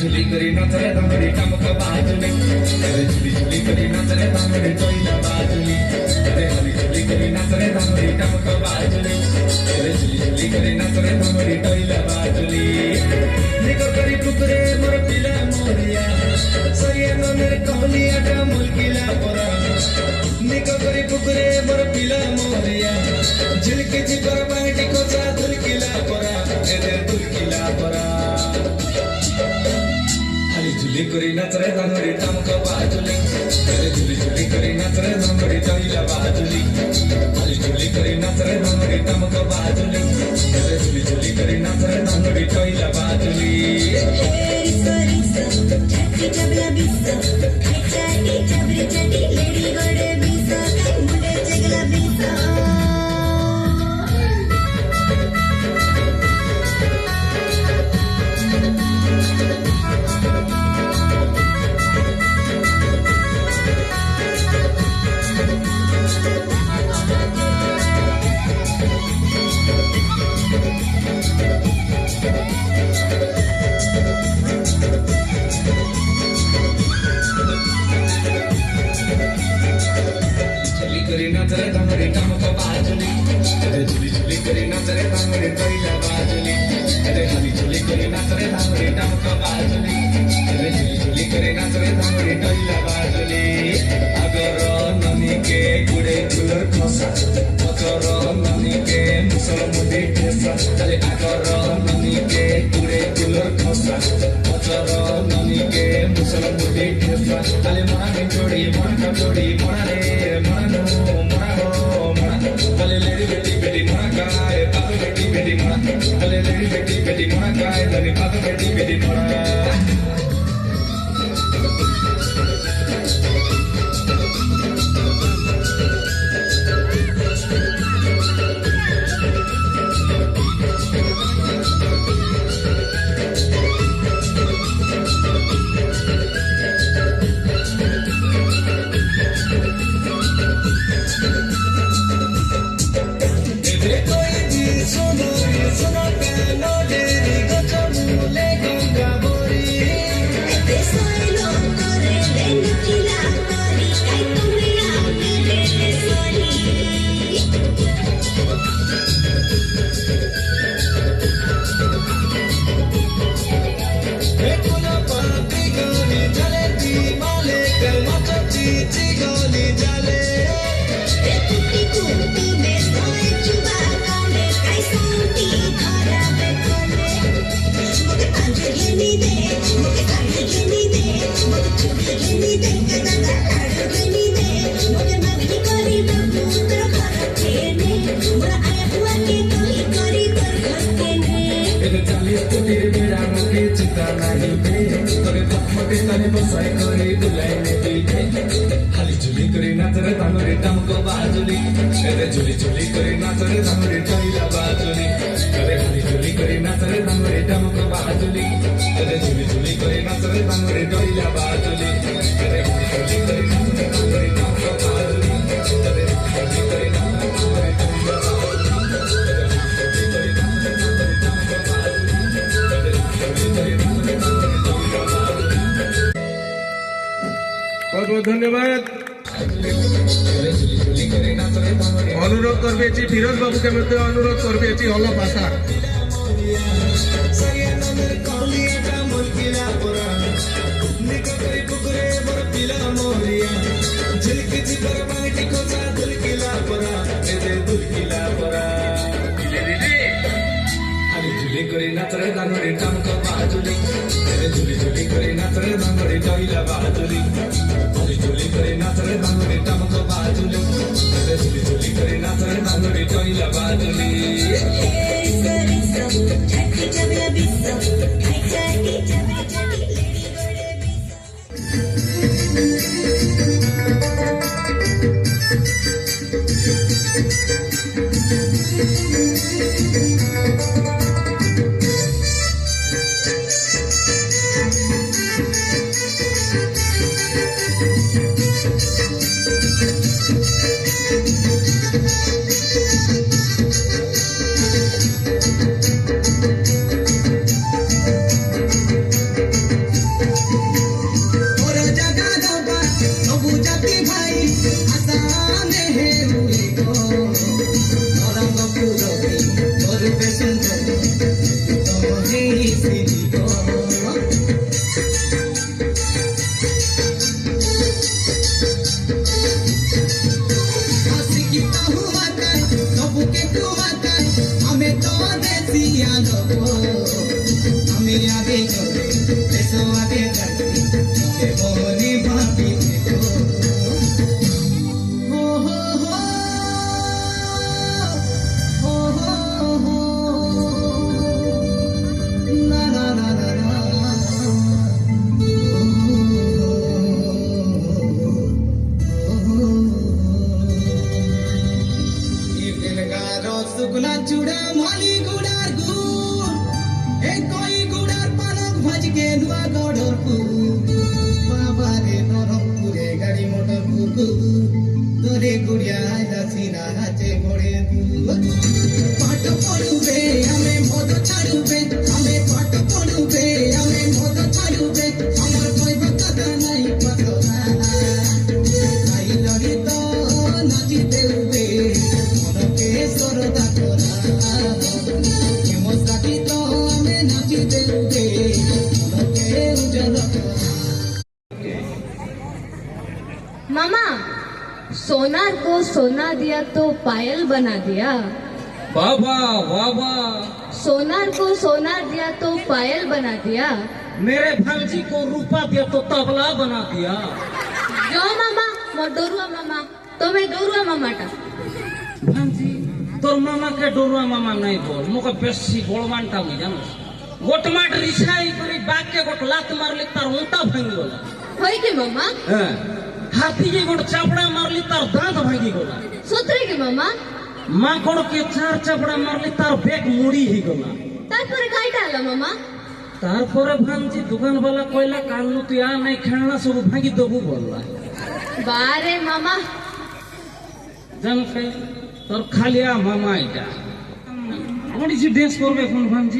झुली करी नाचरे दांगडी टमक बाजुली अरे झुली करी नाचरे दांगडी टोईला बाजुली अरे झुली करी नाचरे दांगडी टमक बाजुली अरे झुली करी नाचरे दांगडी टोईला बाजुली निको करी टुकरे मोर पिला मोरिया सरिया मेरे कौलिया का मुल्किला परा निको करी टुकरे मोर पिला मोरिया झिलके जी पर बांगटी कोचा दुलकिला परा एदे दुलकिला परा झुली करी नाचरे दांगडी टमक बाजुली अरे झुली करी नाचरे दांगडी टोईला बाजुली अरे झुली करी नाचरे दांगडी टमक बाजुली अरे झुली करी नाचरे दांगडी टोईला बाजुली नाचरे दांगडी टमक बाजुली अरे झुली करी नाचरे दांगडी टोईला बाजुली अरे झुली करी नाचरे दांगडी टमक बाजुली अरे झुली करी नाचरे दांगडी टोईला बाजुली अगर ननी के गुडे गुलर खोसा अगर ननी के मुसल मुदी ठेसा अरे अगर ननी के गुडे गुलर खोसा अगर ननी के मुसल मुदी ठेसा अरे मना जोड़ी मना जोड़ी मना रे मना Kale lady beti beti mona kai, patu beti beti mona. Kale lady beti beti mona kai, lady patu beti beti mona. झुली नाचरे दांगडी टमक बाजुली अरे झुली करी नाचरे दांगडी टोईला बाजुली अरे झुली करी नाचरे दांगडी टमक बाजुली अरे झुली करी नाचरे दांगडी टोईला बाजुली अरे झुली करी नाचरे दांगडी टमक बाजुली अरे झुली करी नाचरे बहुत बहुत धन्यवाद। अनुरोध करबे फिरोज बाबू के मध्य अनुरोध करबे अलग भाषा झुली करी नाचरे दांगडी टमक बाजुली झुली करी नाचरे दांगडी टोईला बाजुली झुली करी नाचरे दांगडी टमक बाजुली झुली करी नाचरे दांगडी टोईला बाजुली सोनार को सोना दिया तो पायल बना दिया। बाबा बाबा, सोनार को सोनार दिया तो पायल बना दिया। मेरे भांजी को रूपा दिया तो तबला बना दिया। जो मामा मोर डोरुआ मामा तो मैं डोरुआ मामाटा। भांजी तोर मामा के डोरुआ मामा नहीं बोल, मोके बेसी बोलवानटा मुई जानस। गोटमाट रिछाई करी बाग के गोट लात मारली तार ऊंटा भांगी गोला। होई के मामा? हाथी के गोट चापड़ा मारली तार दांत भांगी गोला। सुतरे के मामा? माकड़ के चार चापड़ा मारली तार बेक मुड़ी ही गोला। तारपरे काईटा आला मामा? तारपरे भांजी दुकान वाला कोइला कालनु तू या नहीं खेलना सब भांगी देबू बोलला। बारे मामा জান কে তোর খালিয়া মামা এটা কোন জি ড্যান্স করবে কোন ভাঞ্জি